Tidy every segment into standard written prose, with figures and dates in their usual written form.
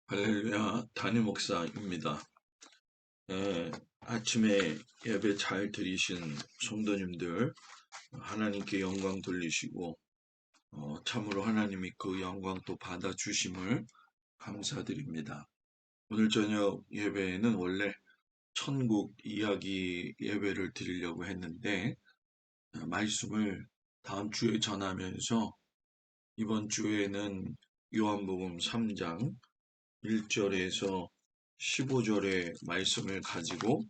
할렐루야, 담임 목사입니다. 아침에 예배 잘 드리신 성도님들, 하나님께 영광 돌리시고, 참으로 하나님이 그 영광 또 받아주심을 감사드립니다. 오늘 저녁 예배에는 원래 천국 이야기 예배를 드리려고 했는데, 말씀을 다음 주에 전하면서 이번 주에는 요한복음 3장 1절에서 15절의 말씀을 가지고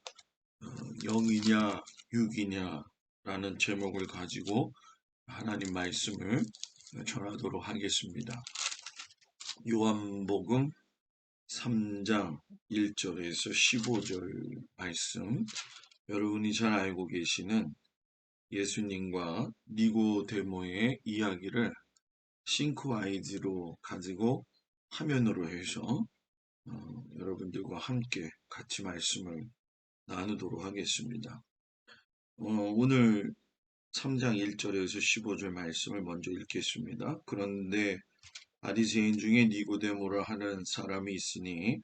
0이냐 6이냐 라는 제목을 가지고 하나님 말씀을 전하도록 하겠습니다. 요한복음 3장 1절에서 15절 말씀, 여러분이 잘 알고 계시는 예수님과 니고데모의 이야기를 싱크와이즈로 가지고 화면으로 해서 여러분들과 함께 같이 말씀을 나누도록 하겠습니다. 오늘 3장 1절에서 15절 말씀을 먼저 읽겠습니다. 그런데 바리새인 중에 니고데모라 하는 사람이 있으니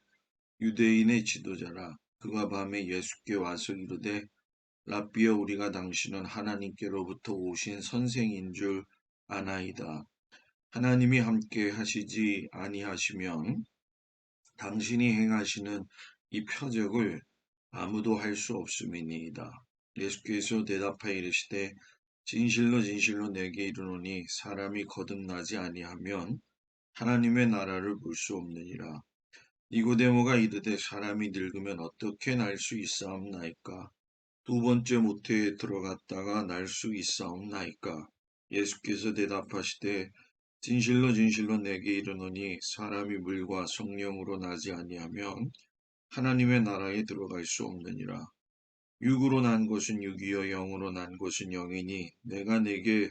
유대인의 지도자라. 그가 밤에 예수께 와서 이르되 랍비여, 우리가 당신은 하나님께로부터 오신 선생인 줄 아나이다. 하나님이 함께 하시지 아니하시면 당신이 행하시는 이 표적을 아무도 할 수 없음이니이다. 예수께서 대답하여 이르시되 진실로 진실로 내게 이르노니 사람이 거듭나지 아니하면 하나님의 나라를 볼 수 없느니라. 니고데모가 이르되 사람이 늙으면 어떻게 날 수 있사옵나이까? 두 번째 모태에 들어갔다가 날 수 있사옵나이까? 예수께서 대답하시되 진실로 진실로 내게 이르노니 사람이 물과 성령으로 나지 아니하면 하나님의 나라에 들어갈 수 없느니라. 육으로 난 것은 육이요 영으로 난 것은 영이니 내가 내게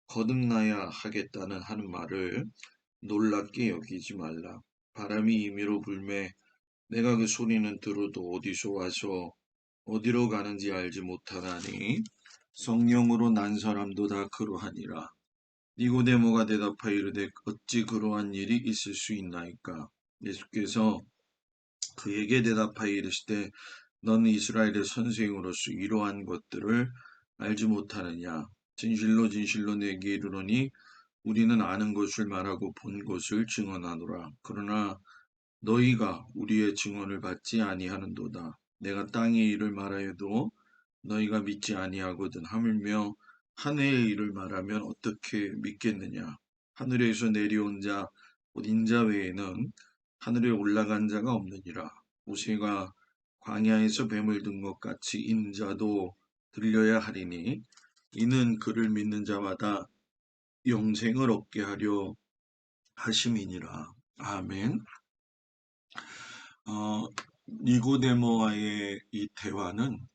거듭나야 하겠다는 하는 말을 놀랍게 여기지 말라. 바람이 임의로 불매 내가 그 소리는 들어도 어디서 와서 어디로 가는지 알지 못하나니 성령으로 난 사람도 다 그러하니라. 니고데모가 대답하여 이르되 어찌 그러한 일이 있을 수 있나이까? 예수께서 그에게 대답하여 이르시되 너는 이스라엘의 선생으로서 이러한 것들을 알지 못하느냐? 진실로 진실로 내게 이르노니 우리는 아는 것을 말하고 본 것을 증언하노라. 그러나 너희가 우리의 증언을 받지 아니하는도다. 내가 땅의 일을 말하여도 너희가 믿지 아니하거든. 하물며 하늘의 일을 말하면 어떻게 믿겠느냐? 하늘에서 내려온 자, 곧 인자 외에는 하늘에 올라간 자가 없느니라. 모세가 광야에서 뱀을 든 것 같이 인자도 들려야 하리니 이는 그를 믿는 자마다 영생을 얻게 하려 하심이니라. 아멘. 니고데모와의 이 대화는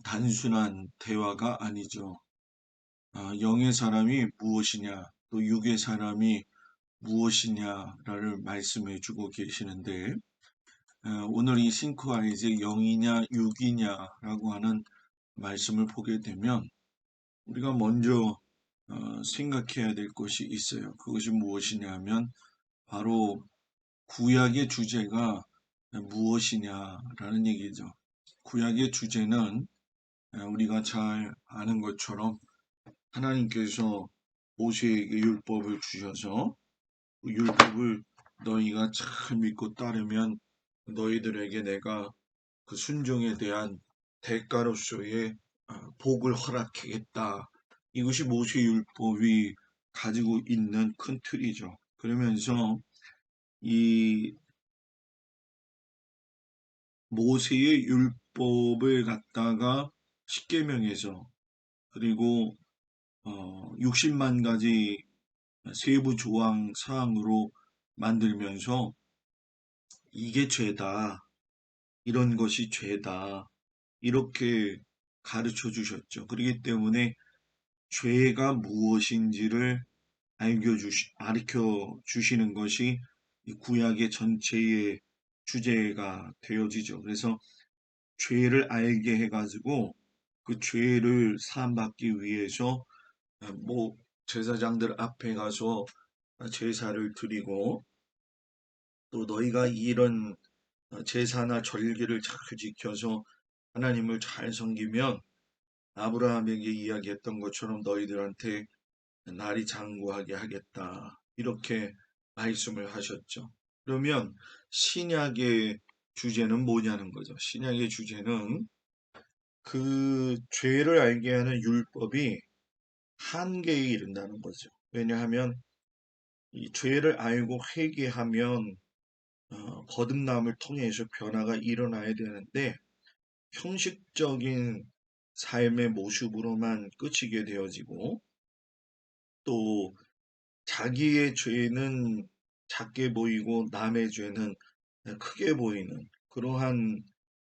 단순한 대화가 아니죠. 영의 사람이 무엇이냐, 또 육의 사람이 무엇이냐를 말씀해 주고 계시는데, 오늘 이 싱크와이즈의 영이냐 육이냐라고 하는 말씀을 보게 되면 우리가 먼저 생각해야 될 것이 있어요. 그것이 무엇이냐면 바로 구약의 주제가 무엇이냐라는 얘기죠. 구약의 주제는 우리가 잘 아는 것처럼 하나님께서 모세에게 율법을 주셔서 그 율법을 너희가 잘 믿고 따르면 너희들에게 내가 그 순종에 대한 대가로서의 복을 허락하겠다. 이것이 모세 율법이 가지고 있는 큰 틀이죠. 그러면서 이 모세의 율법을 갖다가 십계명에서 그리고 60만 가지 세부 조항 사항으로 만들면서 이게 죄다, 이런 것이 죄다, 이렇게 가르쳐 주셨죠. 그렇기 때문에 죄가 무엇인지를 가르쳐 주시는 것이 이 구약의 전체의 주제가 되어지죠. 그래서 죄를 알게 해가지고 그 죄를 사함받기 위해서 제사장들 앞에 가서 제사를 드리고 또 너희가 이런 제사나 절기를 잘 지켜서 하나님을 잘 섬기면 아브라함에게 이야기했던 것처럼 너희들한테 날이 장구하게 하겠다. 이렇게 말씀을 하셨죠. 그러면 신약의 주제는 뭐냐는 거죠. 신약의 주제는 그 죄를 알게 하는 율법이 한계에 이른다는 거죠. 왜냐하면 이 죄를 알고 회개하면 거듭남을 통해서 변화가 일어나야 되는데 형식적인 삶의 모습으로만 그치게 되어지고 또 자기의 죄는 작게 보이고 남의 죄는 크게 보이는 그러한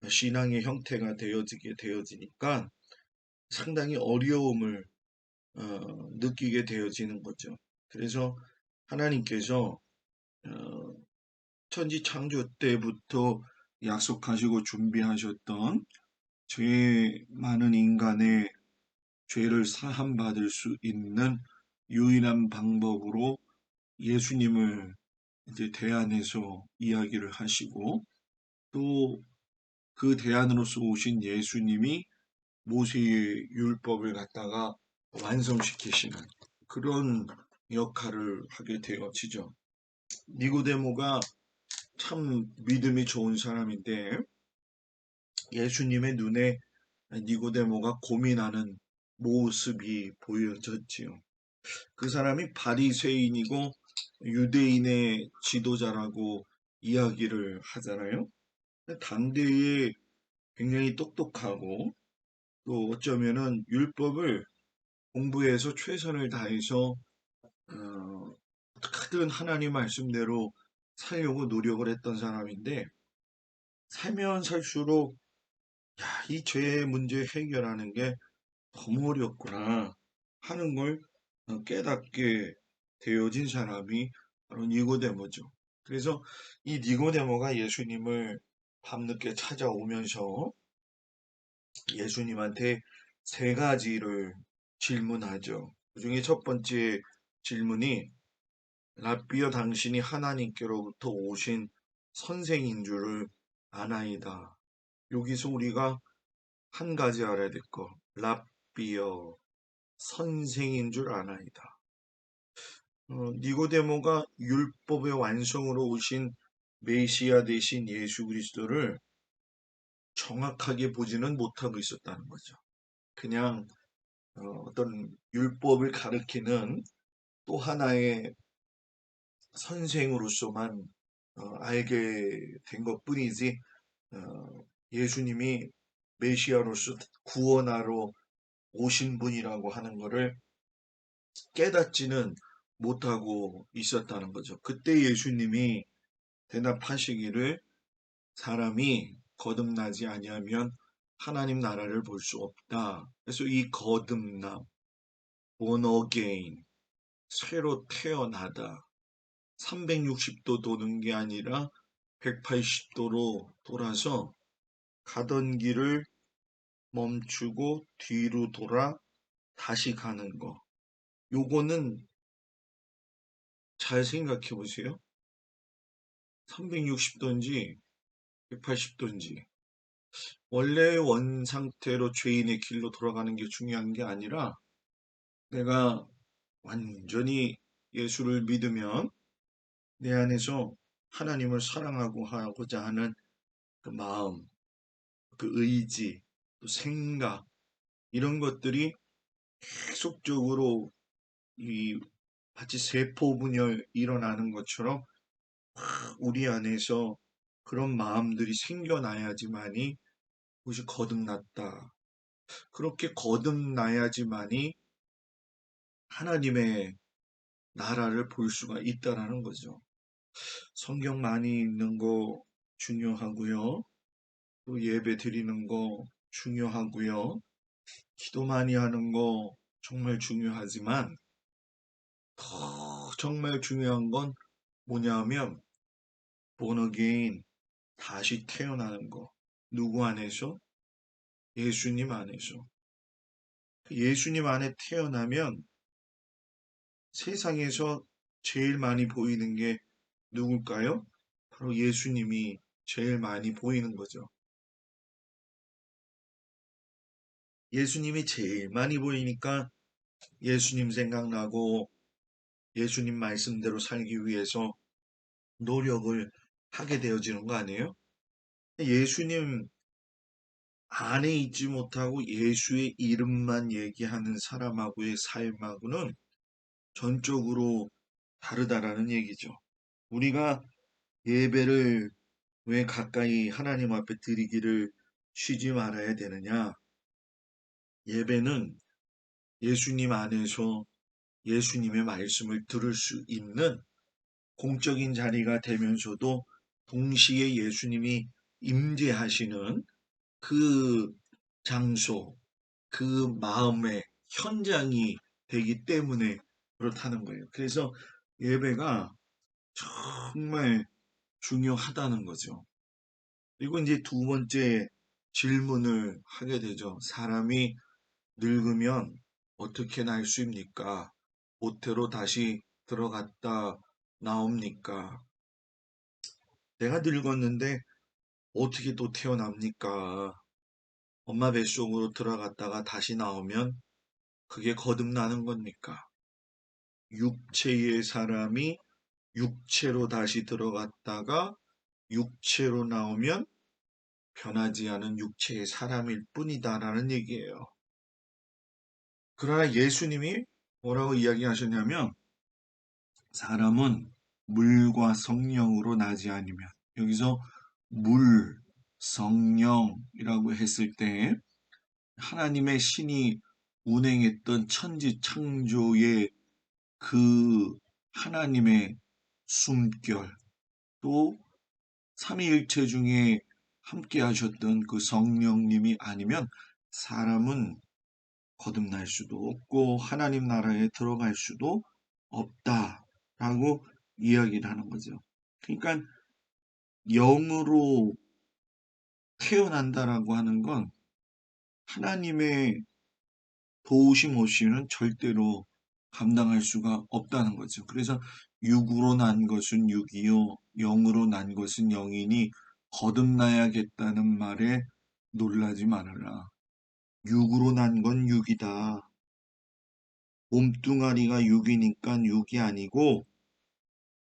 신앙의 형태가 되어지게 되어지니까 상당히 어려움을 느끼게 되어지는 거죠. 그래서 하나님께서 어, 천지 창조 때부터 약속하시고 준비하셨던 죄 많은 인간의 죄를 사함받을 수 있는 유일한 방법으로 예수님을 이제 대안해서 이야기를 하시고 또 그 대안으로서 오신 예수님이 모세의 율법을 갖다가 완성시키시는 그런 역할을 하게 되어지죠. 니고데모가 참 믿음이 좋은 사람인데 예수님의 눈에 니고데모가 고민하는 모습이 보여졌지요. 그 사람이 바리새인이고 유대인의 지도자라고 이야기를 하잖아요. 당대에 굉장히 똑똑하고 또 어쩌면은 율법을 공부해서 최선을 다해서 어떻게든 하나님 말씀대로 살려고 노력을 했던 사람인데 살면 살수록 이 죄의 문제 해결하는 게 너무 어렵구나 하는 걸 깨닫게 되어진 사람이 바로 니고데모죠. 그래서 이 니고데모가 예수님을 밤늦게 찾아오면서 예수님한테 세 가지를 질문하죠. 그중에 첫 번째 질문이 라비어 당신이 하나님께로부터 오신 선생인 줄을 아나이다. 여기서 우리가 한 가지 알아야 될 거, 라비어 선생인 줄 아나이다. 니고데모가 율법의 완성으로 오신 메시아 대신 예수 그리스도를 정확하게 보지는 못하고 있었다는 거죠. 그냥 어떤 율법을 가르치는 또 하나의 선생으로서만 알게 된 것뿐이지 예수님이 메시아로서 구원하러 오신 분이라고 하는 것을 깨닫지는 못하고 있었다는 거죠. 그때 예수님이 대답하시기를 사람이 거듭나지 아니하면 하나님 나라를 볼 수 없다. 그래서 이 거듭남, born again, 새로 태어나다. 360도 도는 게 아니라 180도로 돌아서 가던 길을 멈추고 뒤로 돌아 다시 가는 거. 요거는 잘 생각해 보세요. 360도인지 180도인지. 원래 원 상태로 죄인의 길로 돌아가는 게 중요한 게 아니라 내가 완전히 예수를 믿으면 내 안에서 하나님을 사랑하고 하고자 하는 그 마음, 그 의지, 또 생각, 이런 것들이 계속적으로 이 마치 세포분열 일어나는 것처럼 우리 안에서 그런 마음들이 생겨나야지만이 그것이 거듭났다. 그렇게 거듭나야지만이 하나님의 나라를 볼 수가 있다라는 거죠. 성경 많이 읽는 거 중요하고요. 또 예배 드리는 거 중요하고요. 기도 많이 하는 거 정말 중요하지만 더 정말 중요한 건 뭐냐면 born again, 다시 태어나는 거. 누구 안에서? 예수님 안에서. 예수님 안에 태어나면 세상에서 제일 많이 보이는 게 누굴까요? 바로 예수님이 제일 많이 보이는 거죠. 예수님이 제일 많이 보이니까 예수님 생각나고 예수님 말씀대로 살기 위해서 노력을 하게 되어지는 거 아니에요? 예수님 안에 있지 못하고 예수의 이름만 얘기하는 사람하고의 삶하고는 전적으로 다르다라는 얘기죠. 우리가 예배를 왜 가까이 하나님 앞에 드리기를 쉬지 말아야 되느냐? 예배는 예수님 안에서 예수님의 말씀을 들을 수 있는 공적인 자리가 되면서도 동시에 예수님이 임재하시는 그 장소, 그 마음의 현장이 되기 때문에 그렇다는 거예요. 그래서 예배가 정말 중요하다는 거죠. 그리고 이제 두 번째 질문을 하게 되죠. 사람이 늙으면 어떻게 날 수 입니까? 모태로 다시 들어갔다 나옵니까? 내가 늙었는데 어떻게 또 태어납니까? 엄마 뱃속으로 들어갔다가 다시 나오면 그게 거듭나는 겁니까? 육체의 사람이 육체로 다시 들어갔다가 육체로 나오면 변하지 않은 육체의 사람일 뿐이다라는 얘기예요. 그러나 예수님이 뭐라고 이야기하셨냐면 사람은 물과 성령으로 나지 않으면 여기서 물, 성령이라고 했을 때 하나님의 신이 운행했던 천지 창조의 그 하나님의 숨결 또 삼위일체 중에 함께 하셨던 그 성령님이 아니면 사람은 거듭날 수도 없고 하나님 나라에 들어갈 수도 없다라고 이야기를 하는 거죠. 그러니까 영으로 태어난다라고 하는 건 하나님의 도우심 없이는 절대로 감당할 수가 없다는 거죠. 그래서 육으로 난 것은 육이요, 영으로 난 것은 영이니 거듭나야겠다는 말에 놀라지 말아라. 육으로 난 건 육이다. 몸뚱아리가 육이니까 육이 아니고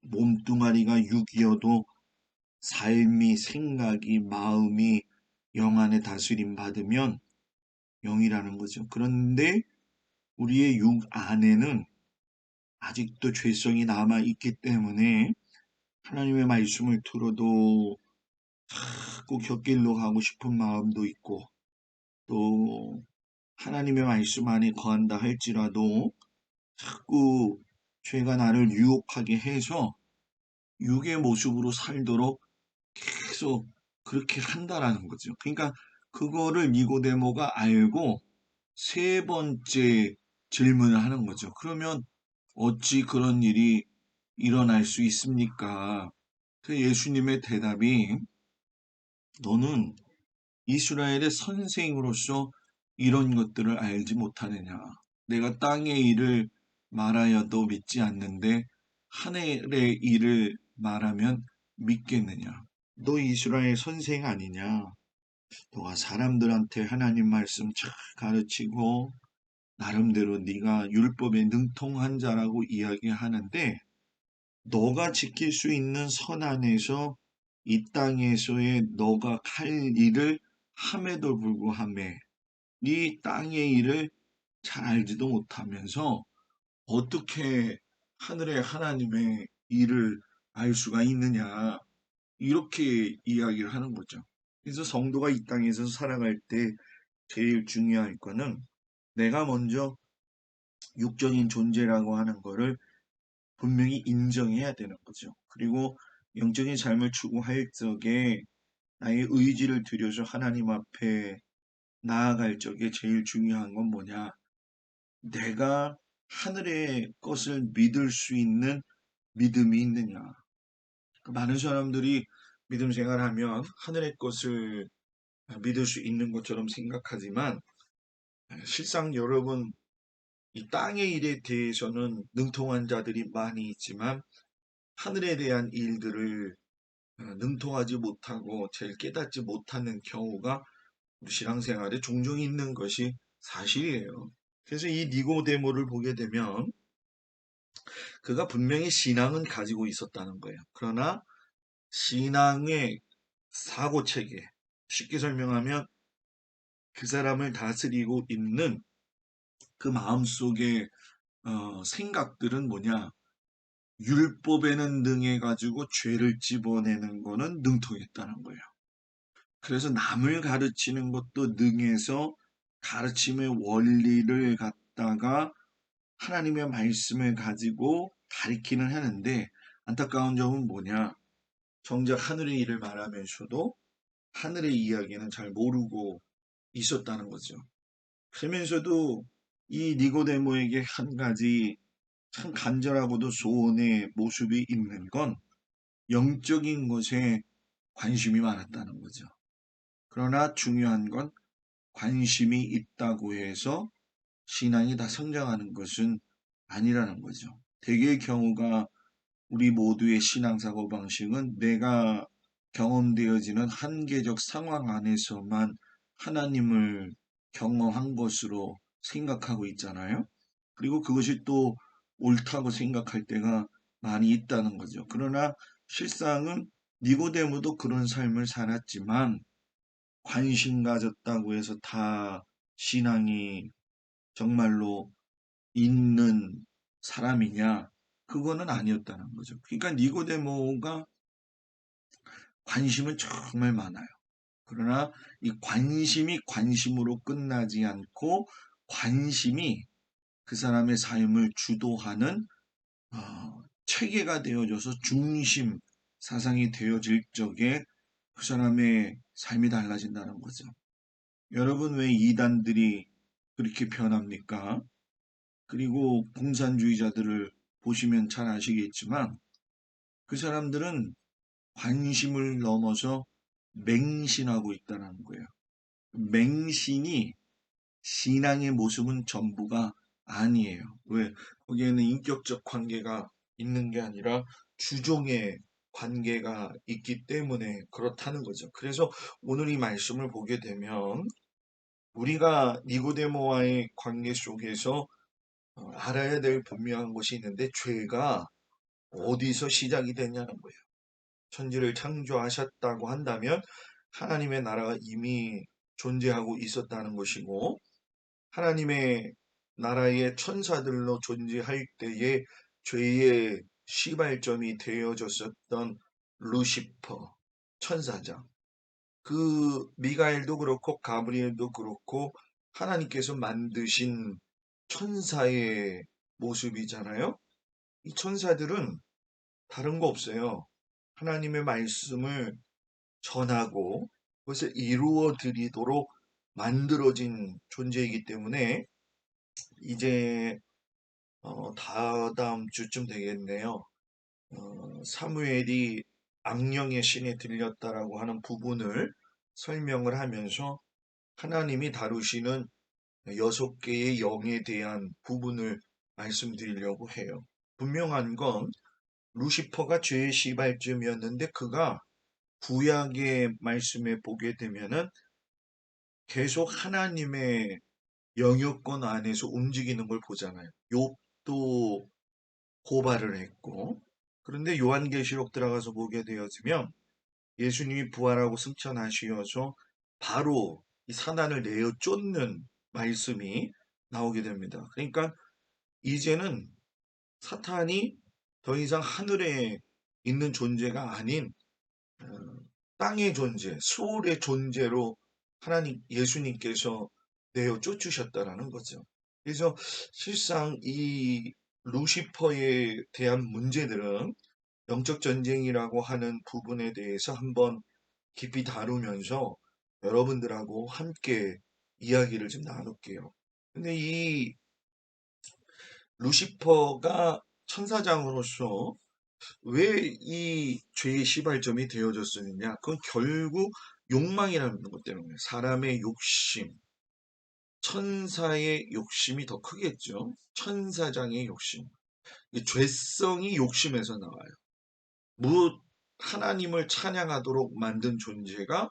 몸뚱아리가 육이어도 삶이, 생각이, 마음이 영 안에 다스림 받으면 영이라는 거죠. 그런데 우리의 육 안에는 아직도 죄성이 남아 있기 때문에 하나님의 말씀을 들어도 자꾸 곁길로 가고 싶은 마음도 있고 또 하나님의 말씀 안에 거한다 할지라도 자꾸 죄가 나를 유혹하게 해서 육의 모습으로 살도록 계속 그렇게 한다라는 거죠. 그러니까 그거를 니고데모가 알고 세 번째 질문을 하는 거죠. 그러면 어찌 그런 일이 일어날 수 있습니까? 그 예수님의 대답이 너는 이스라엘의 선생으로서 이런 것들을 알지 못하느냐? 내가 땅의 일을 말하여도 믿지 않는데 하늘의 일을 말하면 믿겠느냐? 너 이스라엘 선생 아니냐? 너가 사람들한테 하나님 말씀 잘 가르치고 나름대로 네가 율법에 능통한 자라고 이야기하는데 너가 지킬 수 있는 선 안에서 이 땅에서의 너가 할 일을 함에도 불구하며 이 땅의 일을 잘 알지도 못하면서 어떻게 하늘의 하나님의 일을 알 수가 있느냐 이렇게 이야기를 하는 거죠. 그래서 성도가 이 땅에서 살아갈 때 제일 중요할 거는 내가 먼저 육적인 존재라고 하는 거를 분명히 인정해야 되는 거죠. 그리고 영적인 삶을 추구할 적에 나의 의지를 들여서 하나님 앞에 나아갈 적에 제일 중요한 건 뭐냐? 내가 하늘의 것을 믿을 수 있는 믿음이 있느냐? 많은 사람들이 믿음 생활하면 하늘의 것을 믿을 수 있는 것처럼 생각하지만 실상 여러분 이 땅의 일에 대해서는 능통한 자들이 많이 있지만 하늘에 대한 일들을 능통하지 못하고 제일 깨닫지 못하는 경우가 우리 신앙생활에 종종 있는 것이 사실이에요. 그래서 이 니고데모를 보게 되면 그가 분명히 신앙은 가지고 있었다는 거예요. 그러나 신앙의 사고체계, 쉽게 설명하면 그 사람을 다스리고 있는 그 마음속의 생각들은 뭐냐? 율법에는 능해가지고 죄를 집어내는 거는 능통했다는 거예요. 그래서 남을 가르치는 것도 능해서 가르침의 원리를 갖다가 하나님의 말씀을 가지고 가리키는 하는데 안타까운 점은 뭐냐? 정작 하늘의 일을 말하면서도 하늘의 이야기는 잘 모르고 있었다는 거죠. 그러면서도 이 니고데모에게 한 가지 참 간절하고도 소원의 모습이 있는 건 영적인 것에 관심이 많았다는 거죠. 그러나 중요한 건 관심이 있다고 해서 신앙이 다 성장하는 것은 아니라는 거죠. 대개의 경우가 우리 모두의 신앙 사고방식은 내가 경험되어지는 한계적 상황 안에서만 하나님을 경험한 것으로 생각하고 있잖아요. 그리고 그것이 또 옳다고 생각할 때가 많이 있다는 거죠. 그러나 실상은 니고데모도 그런 삶을 살았지만 관심 가졌다고 해서 다 신앙이 정말로 있는 사람이냐? 그거는 아니었다는 거죠. 그러니까 니고데모가 관심은 정말 많아요. 그러나 이 관심이 관심으로 끝나지 않고 관심이 그 사람의 삶을 주도하는 체계가 되어져서 중심 사상이 되어질 적에 그 사람의 삶이 달라진다는 거죠. 여러분 왜 이단들이 그렇게 변합니까? 그리고 공산주의자들을 보시면 잘 아시겠지만 그 사람들은 관심을 넘어서 맹신하고 있다는 거예요. 맹신이 신앙의 모습은 전부가 아니에요. 왜? 거기에는 인격적 관계가 있는 게 아니라 주종의 관계가 있기 때문에 그렇다는 거죠. 그래서 오늘 이 말씀을 보게 되면 우리가 니고데모와의 관계 속에서 알아야 될 분명한 것이 있는데 죄가 어디서 시작이 되냐는 거예요. 천지를 창조하셨다고 한다면 하나님의 나라가 이미 존재하고 있었다는 것이고 하나님의 나라의 천사들로 존재할 때에 죄의 시발점이 되어졌었던 루시퍼 천사장 그 미가엘도 그렇고 가브리엘도 그렇고 하나님께서 만드신 천사의 모습이잖아요. 이 천사들은 다른 거 없어요. 하나님의 말씀을 전하고 그것을 이루어 드리도록 만들어진 존재이기 때문에 이제 다다음 주쯤 되겠네요. 사무엘이 악령의 신에 들렸다라고 하는 부분을 설명을 하면서 하나님이 다루시는 6개의 영에 대한 부분을 말씀드리려고 해요. 분명한 건 루시퍼가 죄의 시발점이었는데 그가 구약의 말씀에 보게 되면은 계속 하나님의 영역권 안에서 움직이는 걸 보잖아요. 욥도 고발을 했고 그런데 요한계시록 들어가서 보게 되어지면 예수님이 부활하고 승천하시어서 바로 이 사단을 내어 쫓는 말씀이 나오게 됩니다. 그러니까 이제는 사탄이 더 이상 하늘에 있는 존재가 아닌 어, 땅의 존재, 수월의 존재로 하나님 예수님께서 내어 쫓으셨다라는 거죠. 그래서 실상 이 루시퍼에 대한 문제들은 영적 전쟁이라고 하는 부분에 대해서 한번 깊이 다루면서 여러분들하고 함께 이야기를 좀 나눌게요. 근데 이 루시퍼가 천사장으로서 왜 이 죄의 시발점이 되어졌느냐? 그건 결국 욕망이라는 것 때문에 사람의 욕심, 천사의 욕심이 더 크겠죠. 천사장의 욕심. 이 죄성이 욕심에서 나와요. 무엇 하나님을 찬양하도록 만든 존재가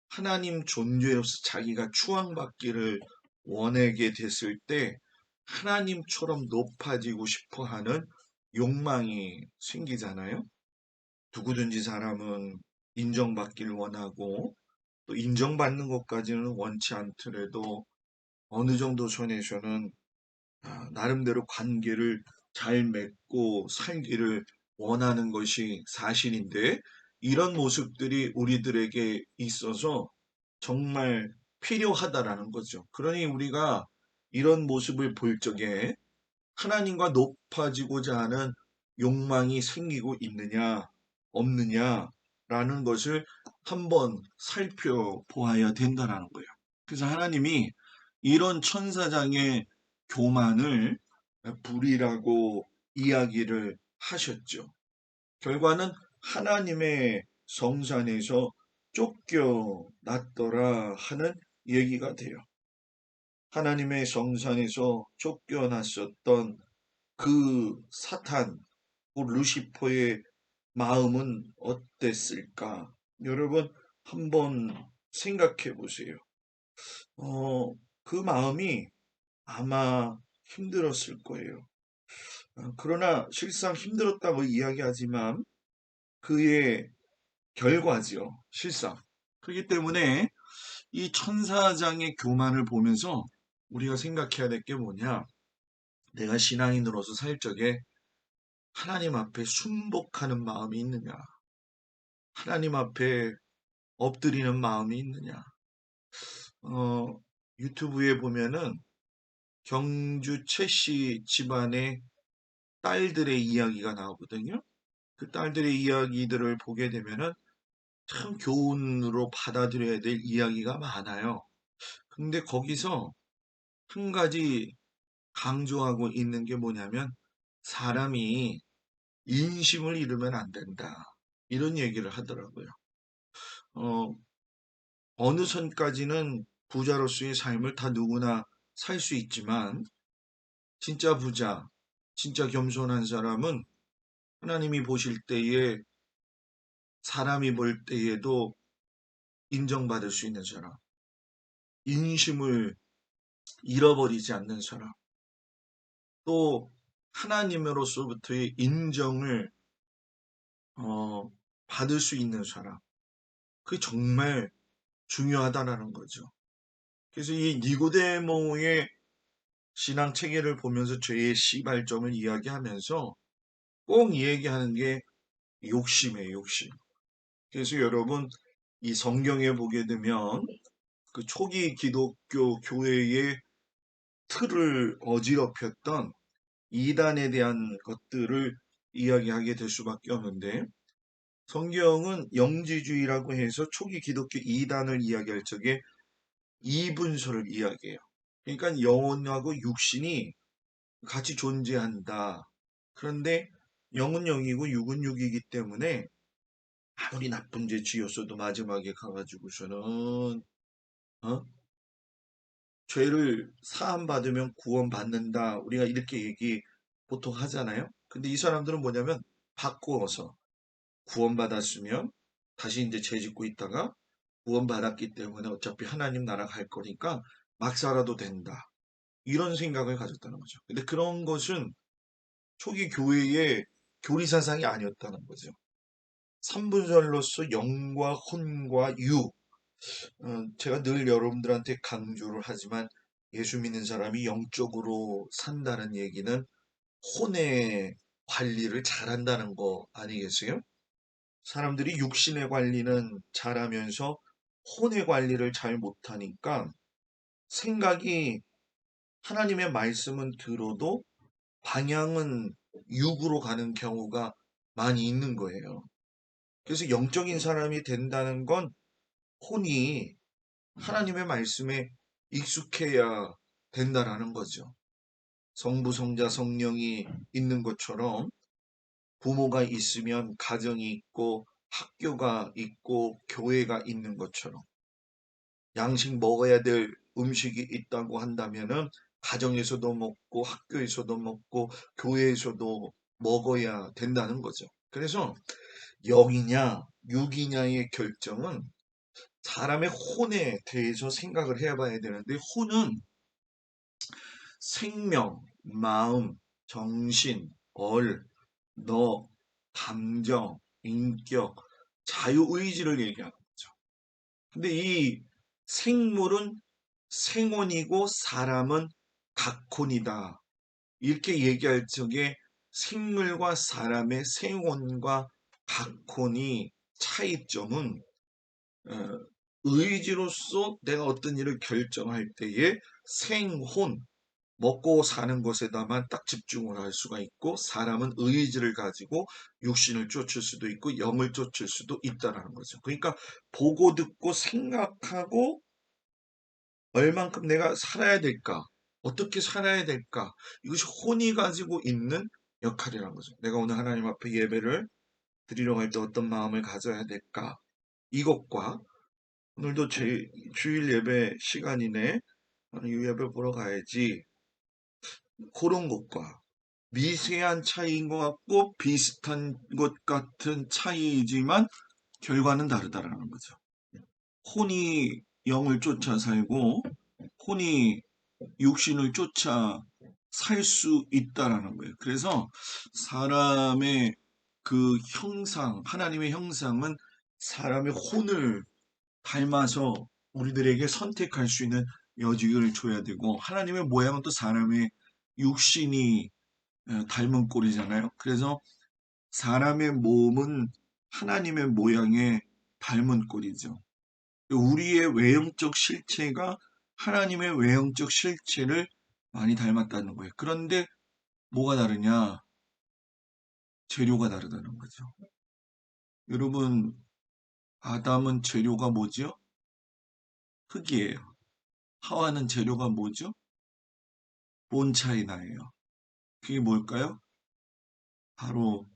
하나님 존재로서 자기가 추앙받기를 원하게 됐을 때 하나님처럼 높아지고 싶어 하는 욕망이 생기잖아요. 누구든지 사람은 인정받기를 원하고 또 인정받는 것까지는 원치 않더라도 어느 정도 선에서는 나름대로 관계를 잘 맺고 살기를 원하는 것이 사실인데 이런 모습들이 우리들에게 있어서 정말 필요하다라는 거죠. 그러니 우리가 이런 모습을 볼 적에 하나님과 높아지고자 하는 욕망이 생기고 있느냐, 없느냐라는 것을 한번 살펴보아야 된다는 거예요. 그래서 하나님이 이런 천사장의 교만을 불의라고 이야기를 하셨죠. 결과는 하나님의 성산에서 쫓겨났더라 하는 얘기가 돼요. 하나님의 성산에서 쫓겨났었던 그 사탄, 루시퍼의 마음은 어땠을까? 여러분, 한번 생각해 보세요. 그 마음이 아마 힘들었을 거예요. 그러나 실상 힘들었다고 이야기하지만 그의 결과지요. 실상. 그렇기 때문에 이 천사장의 교만을 보면서 우리가 생각해야 될 게 뭐냐? 내가 신앙인으로서 살 적에 하나님 앞에 순복하는 마음이 있느냐? 하나님 앞에 엎드리는 마음이 있느냐? 어, 유튜브에 보면은 경주 최씨 집안의 딸들의 이야기가 나오거든요. 그 딸들의 이야기들을 보게 되면은 참 교훈으로 받아들여야 될 이야기가 많아요. 근데 거기서 한 가지 강조하고 있는 게 뭐냐면 사람이 인심을 잃으면 안 된다. 이런 얘기를 하더라고요. 어, 어느 선까지는 부자로서의 삶을 다 누구나 살 수 있지만 진짜 부자, 진짜 겸손한 사람은 하나님이 보실 때에 사람이 볼 때에도 인정받을 수 있는 사람, 인심을 잃어버리지 않는 사람, 또 하나님으로서부터의 인정을 받을 수 있는 사람. 그게 정말 중요하다라는 거죠. 그래서 이 니고데모의 신앙 체계를 보면서 죄의 시발점을 이야기하면서 꼭 얘기하는 게 욕심이에요, 욕심. 그래서 여러분, 이 성경에 보게 되면 그 초기 기독교 교회의 틀을 어지럽혔던 이단에 대한 것들을 이야기하게 될 수밖에 없는데 성경은 영지주의라고 해서 초기 기독교 이단을 이야기할 적에 이분서를 이야기해요. 그러니까 영혼하고 육신이 같이 존재한다. 그런데 영은 영이고 육은 육이기 때문에 아무리 나쁜 죄 지었어도 마지막에 가가지고서는 어? 죄를 사함받으면 구원받는다. 우리가 이렇게 얘기 보통 하잖아요. 근데 이 사람들은 뭐냐면 바꾸어서 구원받았으면 다시 이제 죄 짓고 있다가 구원받았기 때문에 어차피 하나님 나라 갈 거니까 막 살아도 된다. 이런 생각을 가졌다는 거죠. 근데 그런 것은 초기 교회의 교리사상이 아니었다는 거죠. 삼분절로서 영과 혼과 유, 제가 늘 여러분들한테 강조를 하지만 예수 믿는 사람이 영적으로 산다는 얘기는 혼의 관리를 잘한다는 거 아니겠어요? 사람들이 육신의 관리는 잘하면서 혼의 관리를 잘 못하니까 생각이 하나님의 말씀은 들어도 방향은 육으로 가는 경우가 많이 있는 거예요. 그래서 영적인 사람이 된다는 건 혼이 하나님의 말씀에 익숙해야 된다라는 거죠. 성부, 성자, 성령이 있는 것처럼 부모가 있으면 가정이 있고 학교가 있고 교회가 있는 것처럼 양식 먹어야 될 음식이 있다고 한다면은 가정에서도 먹고 학교에서도 먹고 교회에서도 먹어야 된다는 거죠. 그래서 영이냐 육이냐의 결정은 사람의 혼에 대해서 생각을 해봐야 되는데, 혼은 생명, 마음, 정신, 너, 감정, 인격, 자유의지를 얘기하는 거죠. 근데 이 생물은 생혼이고 사람은 각혼이다. 이렇게 얘기할 적에 생물과 사람의 생혼과 각혼이 차이점은 어, 의지로서 내가 어떤 일을 결정할 때에 생혼, 먹고 사는 것에다만 딱 집중을 할 수가 있고, 사람은 의지를 가지고 육신을 쫓을 수도 있고 영을 쫓을 수도 있다라는 거죠. 그러니까 보고 듣고 생각하고 얼만큼 내가 살아야 될까? 어떻게 살아야 될까? 이것이 혼이 가지고 있는 역할이라는 거죠. 내가 오늘 하나님 앞에 예배를 드리러 갈 때 어떤 마음을 가져야 될까? 이것과 오늘도 주일 예배 시간이네. 나는 이 예배 보러 가야지. 그런 것과 미세한 차이인 것 같고 비슷한 것 같은 차이이지만 결과는 다르다라는 거죠. 혼이 영을 쫓아 살고 혼이 육신을 쫓아 살 수 있다라는 거예요. 그래서 사람의 그 형상, 하나님의 형상은 사람의 혼을 닮아서 우리들에게 선택할 수 있는 여지를 줘야 되고, 하나님의 모양은 또 사람의 육신이 닮은 꼴이잖아요. 그래서 사람의 몸은 하나님의 모양에 닮은 꼴이죠. 우리의 외형적 실체가 하나님의 외형적 실체를 많이 닮았다는 거예요. 그런데 뭐가 다르냐? 재료가 다르다는 거죠. 여러분, 아담은 재료가 뭐죠? 흙이에요. 하와는 재료가 뭐죠? 본차이나예요. 그게 뭘까요? 바로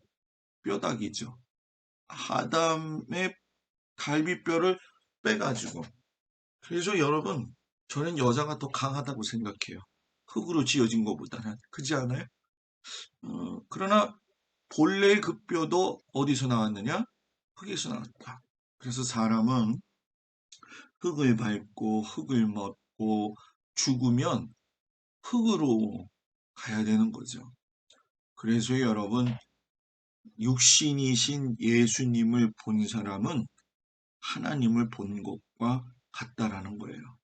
뼈다귀죠. 아담의 갈비뼈를 빼가지고. 그래서 여러분, 저는 여자가 더 강하다고 생각해요. 흙으로 지어진 것보다는. 그렇지 않아요? 그러나 본래의 그 뼈도 어디서 나왔느냐? 흙에서 나왔다. 그래서 사람은 흙을 밟고 흙을 먹고 죽으면 흙으로 가야 되는 거죠. 그래서 여러분, 육신이신 예수님을 본 사람은 하나님을 본 것과 같다라는 거예요.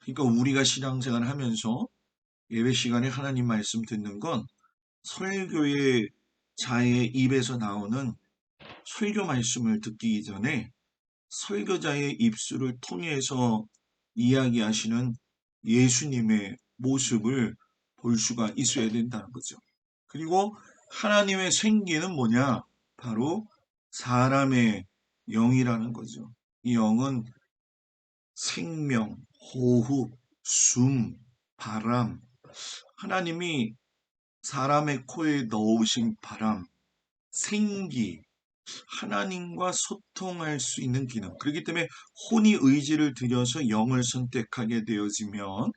그러니까 우리가 신앙생활을 하면서 예배 시간에 하나님 말씀 듣는 건 설교의 자의 입에서 나오는 설교 말씀을 듣기 전에 설교자의 입술을 통해서 이야기하시는 예수님의 모습을 볼 수가 있어야 된다는 거죠. 그리고 하나님의 생기는 뭐냐? 바로 사람의 영이라는 거죠. 이 영은 생명, 호흡, 숨, 바람, 하나님이 사람의 코에 넣으신 바람, 생기, 하나님과 소통할 수 있는 기능. 그렇기 때문에 혼이 의지를 들여서 영을 선택하게 되어지면,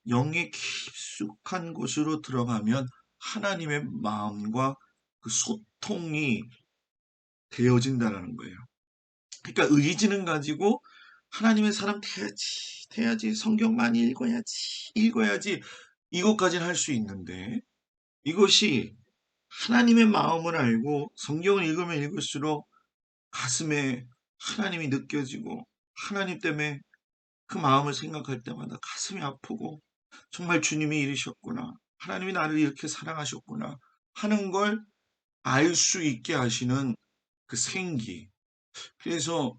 영의 깊숙한 곳으로 들어가면 하나님의 마음과 그 소통이 되어진다는 거예요. 그러니까 의지는 가지고 하나님의 사람 돼야지, 성경 많이 읽어야지, 이것까지는 할 수 있는데, 이것이 하나님의 마음을 알고 성경을 읽으면 읽을수록 가슴에 하나님이 느껴지고, 하나님 때문에 그 마음을 생각할 때마다 가슴이 아프고, 정말 주님이 이르셨구나, 하나님이 나를 이렇게 사랑하셨구나 하는 걸 알 수 있게 하시는 그 생기. 그래서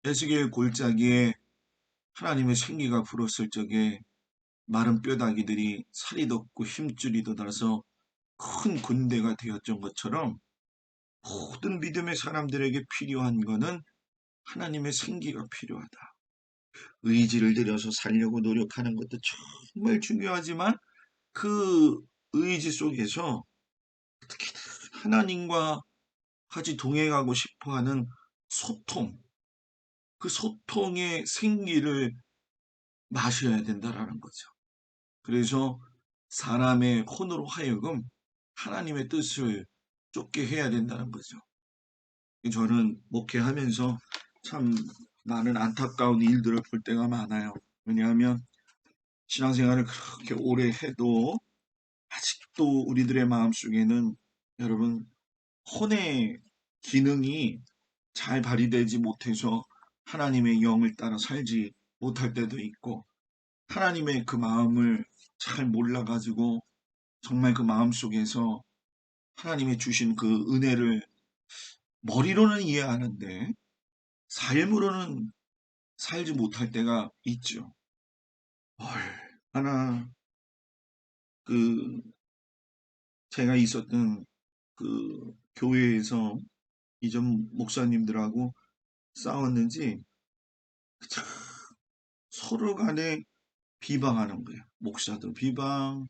에스겔 골짜기에 하나님의 생기가 불었을 적에 마른 뼈다귀들이 살이 돋고 힘줄이 돋아서 큰 군대가 되었던 것처럼, 모든 믿음의 사람들에게 필요한 것은 하나님의 생기가 필요하다. 의지를 들여서 살려고 노력하는 것도 정말 중요하지만, 그 의지 속에서 특히 하나님과 같이 동행하고 싶어하는 소통, 그 소통의 생기를 마셔야 된다라는 거죠. 그래서 사람의 혼으로 하여금 하나님의 뜻을 쫓게 해야 된다는 거죠. 저는 목회하면서 참 많은 안타까운 일들을 볼 때가 많아요. 왜냐하면 신앙생활을 그렇게 오래 해도 아직도 우리들의 마음속에는 여러분 혼의 기능이 잘 발휘되지 못해서 하나님의 영을 따라 살지 못할 때도 있고, 하나님의 그 마음을 잘 몰라가지고 정말 그 마음 속에서 하나님이 주신 그 은혜를 머리로는 이해하는데 삶으로는 살지 못할 때가 있죠. 얼마나 그 제가 있었던 그 교회에서 이전 목사님들하고 싸웠는지 참 서로 간에 비방하는 거예요. 목사도 비방,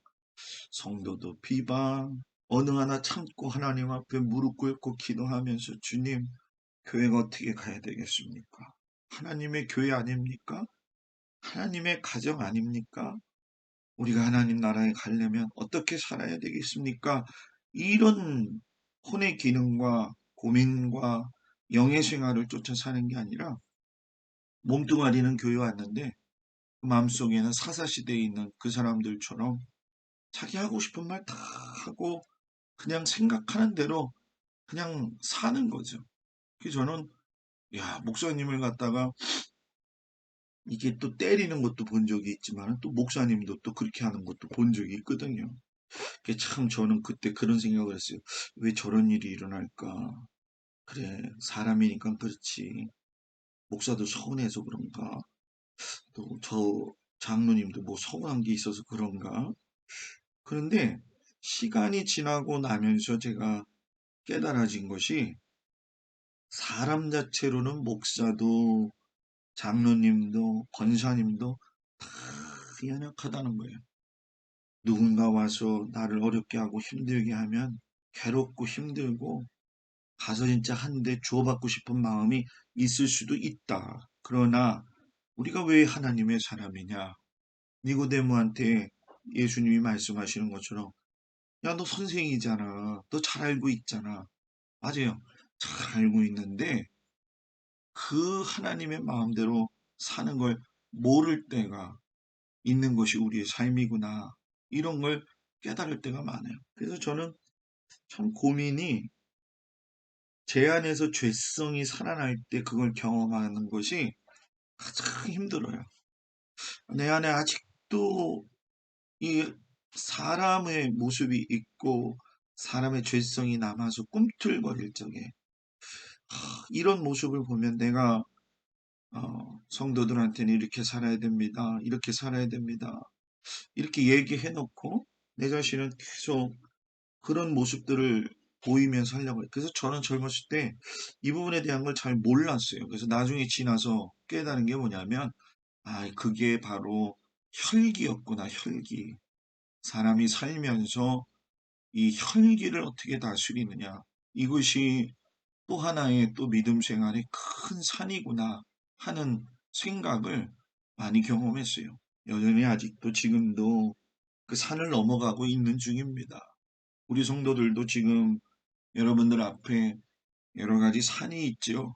성도도 비방, 어느 하나 참고 하나님 앞에 무릎 꿇고 기도하면서 주님, 교회가 어떻게 가야 되겠습니까? 하나님의 교회 아닙니까? 하나님의 가정 아닙니까? 우리가 하나님 나라에 가려면 어떻게 살아야 되겠습니까? 이런 혼의 기능과 고민과 영의 생활을 쫓아 사는 게 아니라 몸뚱아리는 교회 왔는데 그 마음속에는 사사시대에 있는 그 사람들처럼 자기 하고 싶은 말 다 하고 그냥 생각하는 대로 그냥 사는 거죠. 그래서 저는 목사님을 갖다가 이게 또 때리는 것도 본 적이 있지만 또 목사님도 또 그렇게 하는 것도 본 적이 있거든요. 그게 참 저는 그때 그런 생각을 했어요. 왜 저런 일이 일어날까? 그래, 사람이니까 그렇지. 목사도 서운해서 그런가? 또 저 장로님도 뭐 서운한 게 있어서 그런가? 그런데 시간이 지나고 나면서 제가 깨달아진 것이 사람 자체로는 목사도 장로님도 권사님도 다 연약하다는 거예요. 누군가 와서 나를 어렵게 하고 힘들게 하면 괴롭고 힘들고 가서 진짜 한 대 주워받고 싶은 마음이 있을 수도 있다. 그러나 우리가 왜 하나님의 사람이냐? 니고데모한테 예수님이 말씀하시는 것처럼 야, 너 선생이잖아. 너 잘 알고 있잖아. 맞아요. 잘 알고 있는데 그 하나님의 마음대로 사는 걸 모를 때가 있는 것이 우리의 삶이구나. 이런 걸 깨달을 때가 많아요. 그래서 저는 참 고민이 제 안에서 죄성이 살아날 때 그걸 경험하는 것이 가장 힘들어요. 내 안에 아직도 이 사람의 모습이 있고 사람의 죄성이 남아서 꿈틀거릴 적에 이런 모습을 보면 내가 성도들한테는 이렇게 살아야 됩니다. 이렇게 살아야 됩니다. 이렇게 얘기해 놓고 내 자신은 계속 그런 모습들을 보이면서 하려고 해요. 그래서 저는 젊었을 때 이 부분에 대한 걸 잘 몰랐어요. 그래서 나중에 지나서 깨달은 게 뭐냐면, 그게 바로 혈기였구나, 혈기. 사람이 살면서 이 혈기를 어떻게 다스리느냐. 이것이 또 하나의 또 믿음 생활의 큰 산이구나 하는 생각을 많이 경험했어요. 여전히 아직도 지금도 그 산을 넘어가고 있는 중입니다. 우리 성도들도 지금 여러분들 앞에 여러 가지 산이 있죠.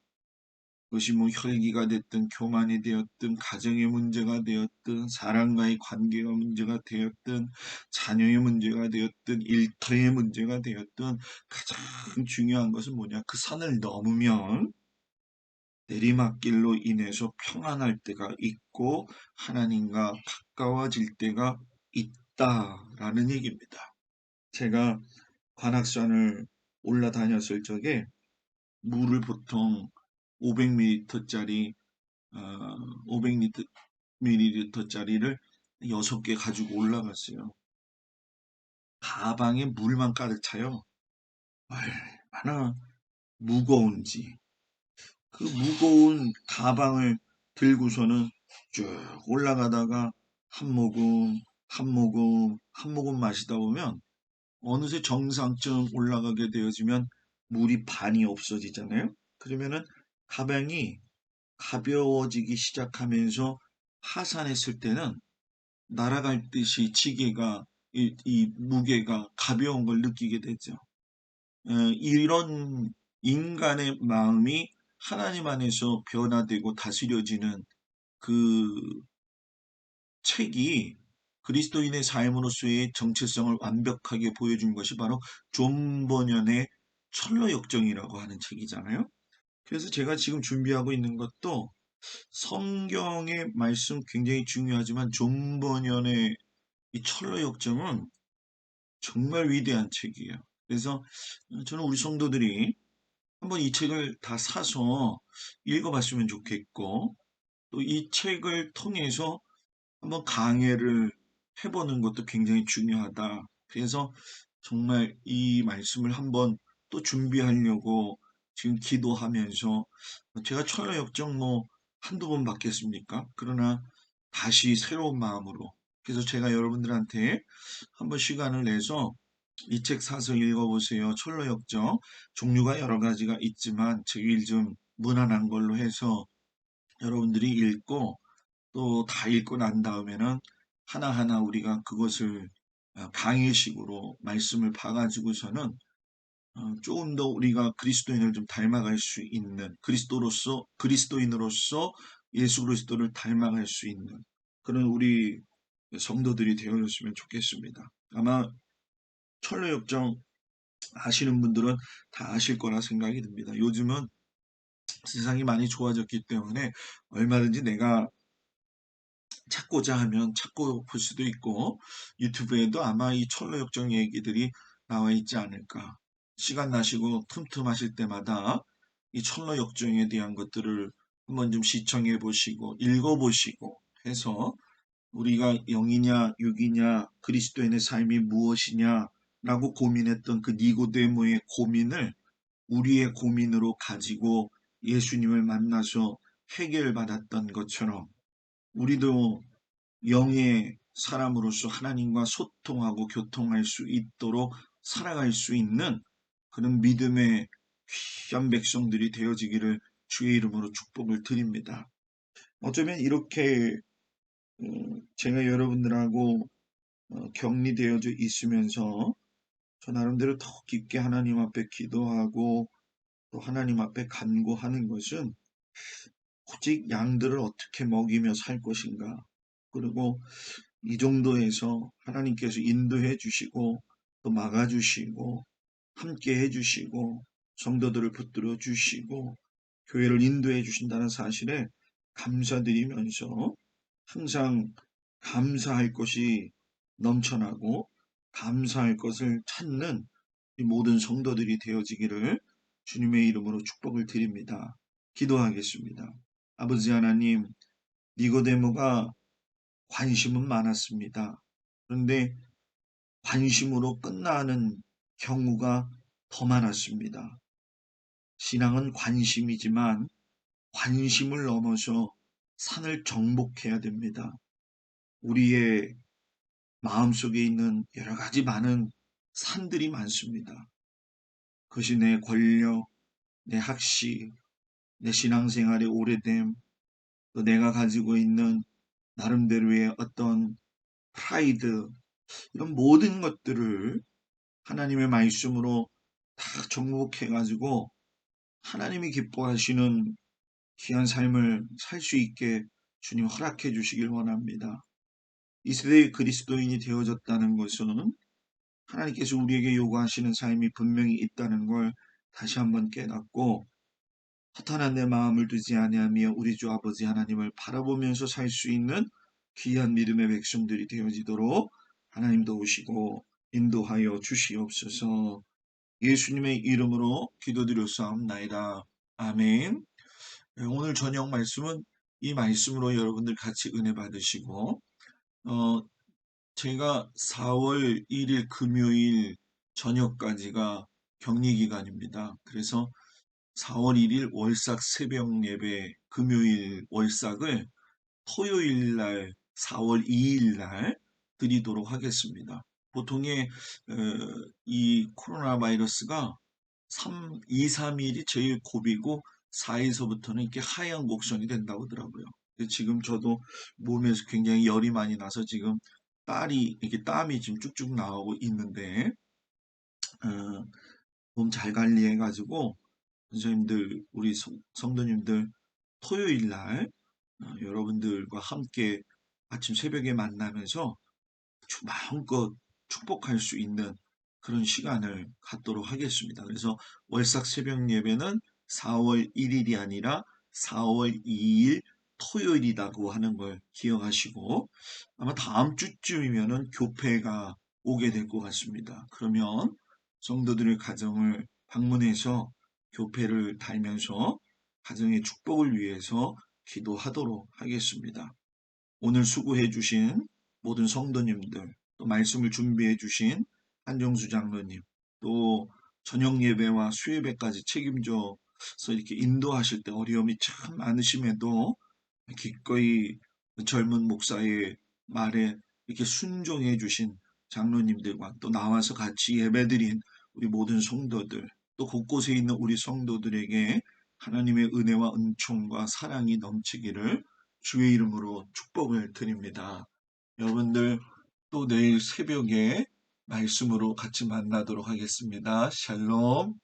그것이 뭐 혈기가 됐든 교만이 되었든 가정의 문제가 되었든 사람과의 관계가 문제가 되었든 자녀의 문제가 되었든 일터의 문제가 되었든 가장 중요한 것은 뭐냐? 그 산을 넘으면 내리막길로 인해서 평안할 때가 있고 하나님과 가까워질 때가 있다라는 얘기입니다. 제가 관악산을 올라다녔을 적에 물을 보통 500ml짜리 500ml짜리를 6개 가지고 올라갔어요. 가방에 물만 가득 차요. 얼마나 무거운지. 그 무거운 가방을 들고서는 쭉 올라가다가 한 모금, 한 모금, 한 모금 마시다 보면 어느새 정상쯤 올라가게 되어지면 물이 반이 없어지잖아요. 그러면은 가방이 가벼워지기 시작하면서 하산했을 때는 날아갈 듯이 지게가 이 무게가 가벼운 걸 느끼게 되죠. 이런 인간의 마음이 하나님 안에서 변화되고 다스려지는 그 책이 그리스도인의 삶으로서의 정체성을 완벽하게 보여준 것이 바로 존 버년의 철로역정이라고 하는 책이잖아요. 그래서 제가 지금 준비하고 있는 것도 성경의 말씀 굉장히 중요하지만 존 버년의 이 철로역정은 정말 위대한 책이에요. 그래서 저는 우리 성도들이 한번 이 책을 다 사서 읽어봤으면 좋겠고, 또 이 책을 통해서 한번 강해를 해보는 것도 굉장히 중요하다. 그래서 정말 이 말씀을 한번 또 준비하려고 지금 기도하면서, 제가 철로역정 뭐 한두 번 받겠습니까? 그러나 다시 새로운 마음으로, 그래서 제가 여러분들한테 한번 시간을 내서 이 책 사서 읽어보세요. 철로역정 종류가 여러 가지가 있지만 책이 좀 무난한 걸로 해서 여러분들이 읽고, 또 다 읽고 난 다음에는 하나하나 우리가 그것을 강의식으로 말씀을 봐가지고서는 조금 더 우리가 그리스도인을 좀 닮아갈 수 있는, 그리스도인으로서 예수 그리스도를 닮아갈 수 있는 그런 우리 성도들이 되어줬으면 좋겠습니다. 아마 철로역정 아시는 분들은 다 아실 거라 생각이 듭니다. 요즘은 세상이 많이 좋아졌기 때문에 얼마든지 내가 찾고자 하면 찾고 볼 수도 있고, 유튜브에도 아마 이 철로역정 얘기들이 나와 있지 않을까. 시간 나시고 틈틈하실 때마다 이 철로역정에 대한 것들을 한번 좀 시청해 보시고 읽어보시고 해서, 우리가 영이냐 육이냐 그리스도인의 삶이 무엇이냐 라고 고민했던 그 니고데모의 고민을 우리의 고민으로 가지고 예수님을 만나서 해결받았던 것처럼, 우리도 영의 사람으로서 하나님과 소통하고 교통할 수 있도록 살아갈 수 있는 그런 믿음의 귀한 백성들이 되어지기를 주의 이름으로 축복을 드립니다. 어쩌면 이렇게 제가 여러분들하고 격리되어져 있으면서 저 나름대로 더 깊게 하나님 앞에 기도하고 또 하나님 앞에 간구하는 것은, 오직 양들을 어떻게 먹이며 살 것인가, 그리고 이 정도에서 하나님께서 인도해 주시고 또 막아 주시고 함께 해 주시고 성도들을 붙들어 주시고 교회를 인도해 주신다는 사실에 감사드리면서, 항상 감사할 것이 넘쳐나고 감사할 것을 찾는 이 모든 성도들이 되어지기를 주님의 이름으로 축복을 드립니다. 기도하겠습니다. 아버지 하나님, 니고데모가 관심은 많았습니다. 그런데 관심으로 끝나는 경우가 더 많았습니다. 신앙은 관심이지만 관심을 넘어서 산을 정복해야 됩니다. 우리의 마음속에 있는 여러 가지 많은 산들이 많습니다. 그것이 내 권력, 내 학식, 내 신앙생활의 오래됨, 또 내가 가지고 있는 나름대로의 어떤 프라이드, 이런 모든 것들을 하나님의 말씀으로 다 정복해가지고 하나님이 기뻐하시는 귀한 삶을 살 수 있게 주님 허락해 주시길 원합니다. 이 세대의 그리스도인이 되어졌다는 것은 하나님께서 우리에게 요구하시는 삶이 분명히 있다는 걸 다시 한번 깨닫고, 허탄한 내 마음을 두지 아니하며 우리 주 아버지 하나님을 바라보면서 살 수 있는 귀한 믿음의 백성들이 되어지도록 하나님 도우시고 인도하여 주시옵소서. 예수님의 이름으로 기도드렸사옵나이다. 아멘. 오늘 저녁 말씀은 이 말씀으로 여러분들 같이 은혜 받으시고, 어, 제가 4월 1일 금요일 저녁까지가 격리 기간입니다. 그래서 4월 1일 월삭 새벽 예배, 금요일 월삭을 토요일 날 4월 2일 날 드리도록 하겠습니다. 보통의 이 코로나 바이러스가 2, 3일이 제일 고비고 4일서부터는 이렇게 하향 곡선이 된다고 하더라고요. 지금 저도 몸에서 굉장히 열이 많이 나서 지금 이렇게 땀이 지금 쭉쭉 나오고 있는데, 몸 잘 관리해가지고 선생님들, 우리 성도님들 토요일 날 여러분들과 함께 아침 새벽에 만나면서 마음껏 축복할 수 있는 그런 시간을 갖도록 하겠습니다. 그래서 월삭 새벽 예배는 4월 1일이 아니라 4월 2일 토요일이라고 하는 걸 기억하시고 아마 다음 주쯤이면은 교회가 오게 될 것 같습니다. 그러면 성도들의 가정을 방문해서 교회를 달면서 가정의 축복을 위해서 기도하도록 하겠습니다. 오늘 수고해 주신 모든 성도님들, 또 말씀을 준비해 주신 한정수 장로님, 또 저녁 예배와 수예배까지 책임져서 이렇게 인도하실 때 어려움이 참 많으심에도 기꺼이 젊은 목사의 말에 이렇게 순종해 주신 장로님들과 또 나와서 같이 예배드린 우리 모든 성도들, 또 곳곳에 있는 우리 성도들에게 하나님의 은혜와 은총과 사랑이 넘치기를 주의 이름으로 축복을 드립니다. 여러분들 또 내일 새벽에 말씀으로 같이 만나도록 하겠습니다. 샬롬.